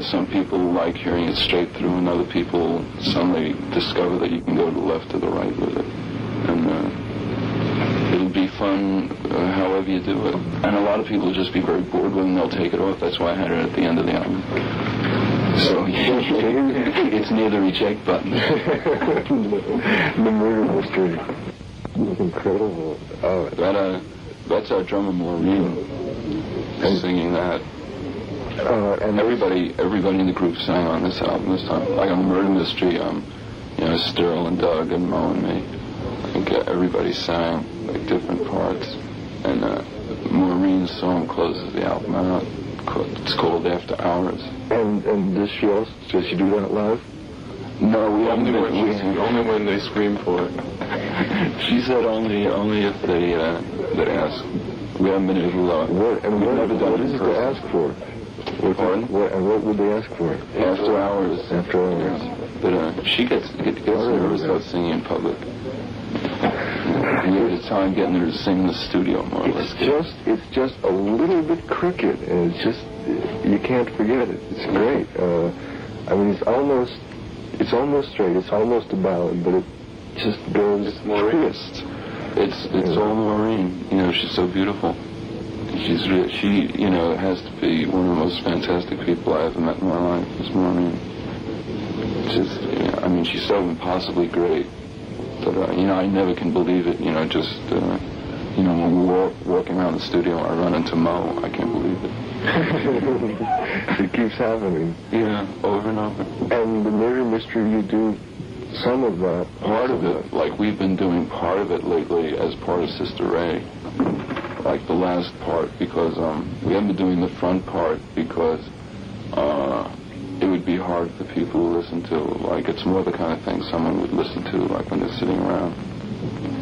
some people like hearing it straight through, and other people suddenly discover that you can go to the left or the right with it. And it'll be fun however you do it. And a lot of people will just be very bored with it and they'll take it off. That's why I had it at the end of the album. So it's near the reject button. The Murder Mystery. It's incredible. That's our drummer Maureen singing that. And everybody in the group sang on this album this time. Like on the Murder Mystery, Sterl and Doug and Mo and me. I think everybody sang like different parts. And Maureen's song closes the album out. It's called After Hours. And does she do that live? No, we haven't only when they scream for it. She said only if they ask. We haven't been able to. What is it to ask for? What would they ask for? After Hours. After Hours. But she gets nervous about singing in public. We had a time getting her to sing in the studio, more or less. It's just a little bit crooked, and it's just, you can't forget it. It's great. It's almost straight. It's almost a ballad, but it just goes. It's more twist. It's all Maureen. She's so beautiful. She has to be one of the most fantastic people I ever met in my life. Is Maureen. She's so impossibly great. But, I never can believe it, when we're walking around the studio, I run into Mo. I can't believe it. It keeps happening. Yeah, over and over. And the Murder Mystery, you do some of that. Part of it. Like, we've been doing part of it lately as part of Sister Ray. Like, the last part, because we haven't been doing the front part because it would be hard for people to listen to. Like, it's more the kind of thing someone would listen to, like, when they're sitting around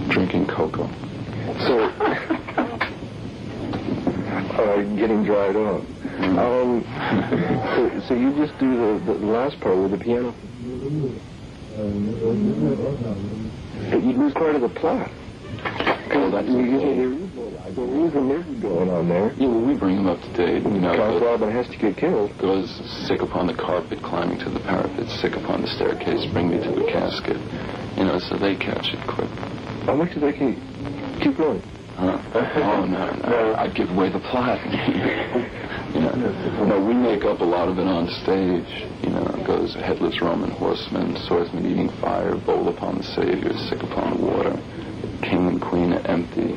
drinking cocoa. So, getting dried up. So you just do the last part with the piano. But you lose part of the plot. Oh, that's there is a movie going on there. Yeah, well, we bring him up to date. Count Robin has to get killed. Goes sick upon the carpet, climbing to the parapet, sick upon the staircase, bring me to the casket. So they catch it quick. How much do they keep going? Huh? Oh, no. I'd give away the plot. No, we make up a lot of it on stage. It goes headless Roman horseman, swordsman eating fire, bowl upon the Savior, sick upon the water, king and queen are empty,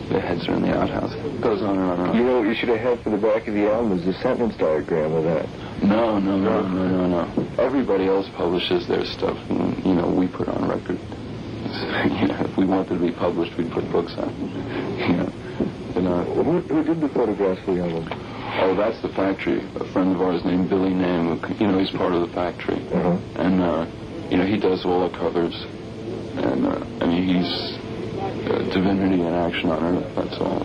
their heads are in the outhouse. It goes on and on and on. What you should have had for the back of the album is a sentence diagram of that. No. Everybody else publishes their stuff, and, we put on record. If we wanted to be published, we'd put books on. Who did the photographs for the album? Oh, that's the Factory. A friend of ours named Billy Name, he's part of the Factory. Uh-huh. And, he does all the covers. And, he's divinity in action on Earth, that's all.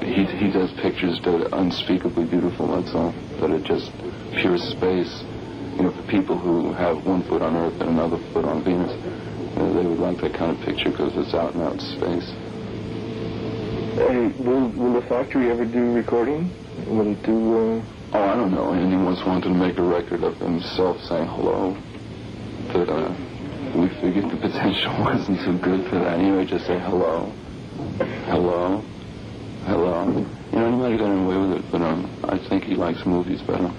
He does pictures that are unspeakably beautiful, that's all. That are just pure space. For people who have one foot on Earth and another foot on Venus, they would like that kind of picture because it's out and out space. Hey, will the Factory ever do recording? Will it do... Oh, I don't know. Andy once wanted to make a record of himself saying hello. But we figured the potential wasn't so good for that. Anyway, just say hello. Hello. Hello. He might have gotten away with it, but I think he likes movies better.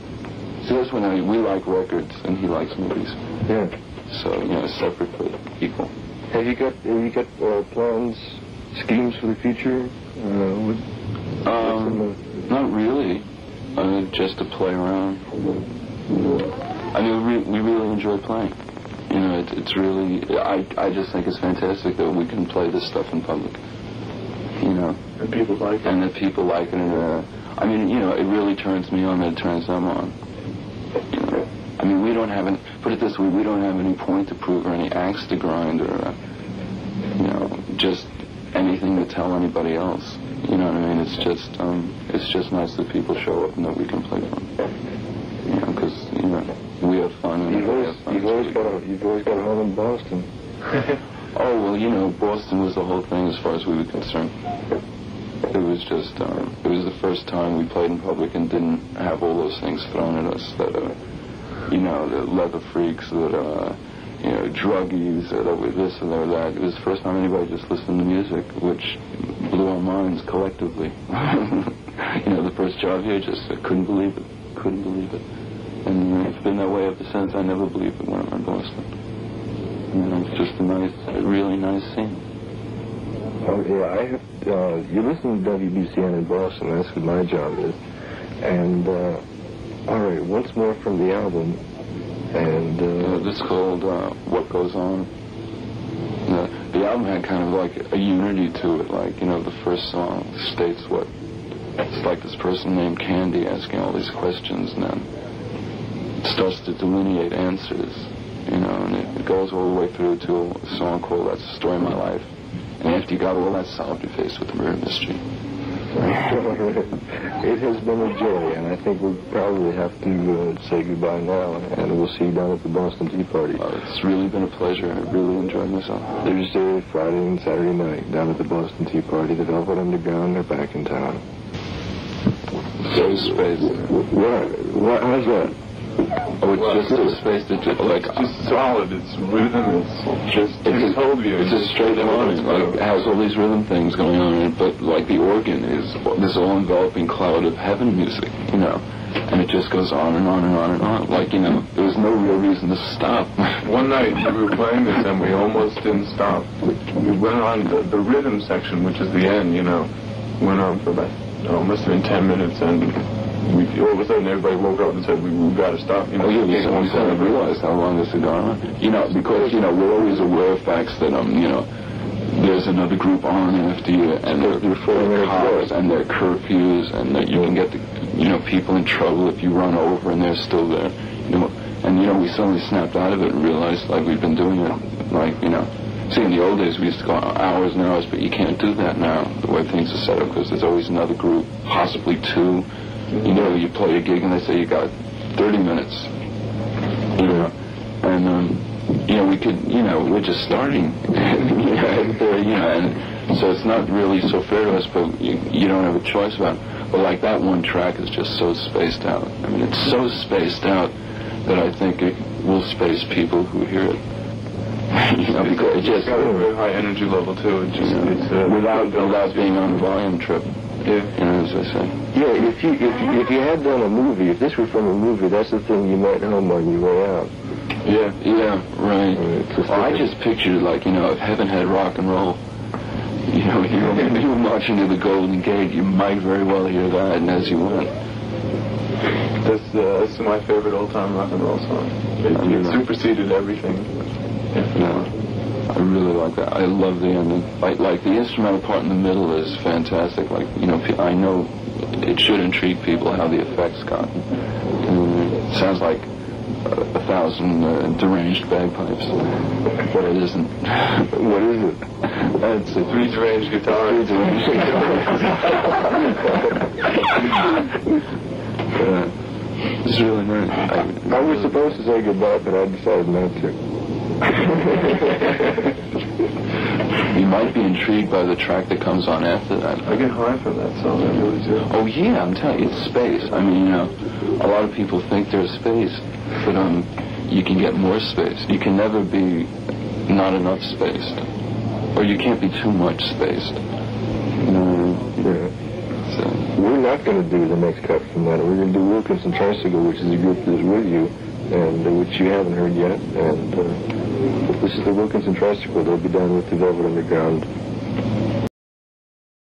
So that's when we like records and he likes movies. Yeah. So, separate but equal. Have you got plans, schemes for the future? Not really. Just to play around. We really enjoy playing. It's really, I just think it's fantastic that we can play this stuff in public. And people like it. And that people like it. And, it really turns me on, and it turns them on. We don't have any, put it this way, we don't have any point to prove or any axe to grind or, just anything to tell anybody else. You know what I mean? It's just nice that people show up and that we can play for them. Because, we have fun and You've always got a home in Boston. Oh, well, Boston was the whole thing as far as we were concerned. It was just, it was the first time we played in public and didn't have all those things thrown at us that, you know, the leather freaks, that, you know, druggies, that were this and that. It was the first time anybody just listened to music, which blew our minds collectively. You know, the first job here, just I couldn't believe it. Couldn't believe it. And it's been that way ever since. I never believed it when I'm in Boston. You know, it's just a really nice scene. Oh, yeah, you listen to WBCN in Boston, that's what my job is. And, all right, once more from the album, and... this is called What Goes On. The album had kind of like a unity to it, like, you know, the first song states what... It's like this person named Candy asking all these questions, and then it starts to delineate answers, you know, and it goes all the way through to a song called That's the Story of My Life. And after you got all that solved, you're faced with the murder mystery. It has been a joy, and I think we'll probably have to say goodbye now, and we'll see you down at the Boston Tea Party. It's really been a pleasure. I really enjoyed myself. Thursday, Friday, and Saturday night down at the Boston Tea Party. The Velvet Underground, they're back in town. So space. What? How's that? Oh, it's just so spaced. It's just, like, It's just solid. It's rhythm. It's just hold you. It's just straight harmony. Like, it has all these rhythm things going on in it, but like the organ is this all-enveloping cloud of heaven music, you know, and it just goes on and on and on and on. Like, you know, there was no real reason to stop. One night we were playing this and we almost didn't stop. We went on the rhythm section, which is the end, you know, went on for about, must have been 10 minutes, and all of a sudden everybody woke up and said, we've got to stop. You know, we suddenly realized how long this had gone on. You know, because, you know, we're always aware of facts that, you know, there's another group on after you, and their cars and their curfews, and that you can get the, you know, people in trouble if you run over and they're still there. You know, and, you know, we suddenly snapped out of it and realized, like, we've been doing it, like, you know. See, in the old days, we used to go hours and hours, but you can't do that now, the way things are set up, because there's always another group, possibly two. You know, you play a gig and they say you got 30 minutes. You know, and, you know, we could, you know, we're just starting. You know, and so it's not really so fair to us, but you don't have a choice about it. But like that one track is just so spaced out. I mean, it's so spaced out that I think it will space people who hear it. You know, because it just got a very high energy level too. It just, it's without being on a volume trip. Yeah, you know, as I say. Yeah, if you had done a movie, if this were from a movie, that's the thing you might home on your way out. Yeah, right. Well, I just pictured, like, you know, if heaven had rock and roll, you know, you were marching to the Golden Gate, you might very well hear that, and as you went. This is my favorite old-time rock and roll song. It superseded everything. Yeah, I really like that. I love the ending. Like the instrumental part in the middle is fantastic. Like, you know, I know it should intrigue people how the effects got. It sounds like 1,000 deranged bagpipes, but it isn't. What is it? It's 3 deranged guitars. 3 deranged guitars. It's really nice. I was supposed to say goodbye, but I decided not to. You might be intrigued by the track that comes on after that. I get high from that song, I really do. Oh yeah, I'm telling you, it's space. I mean, you know, a lot of people think there's space, but you can get more space. You can never be not enough spaced, or you can't be too much spaced. Yeah. So we're not going to do the next cut from that. We're going to do Wilkins and Tricycle, which is a group that's with you, and which you haven't heard yet. And this is the Wilkins and Tricycle. They'll be down with the Velvet Underground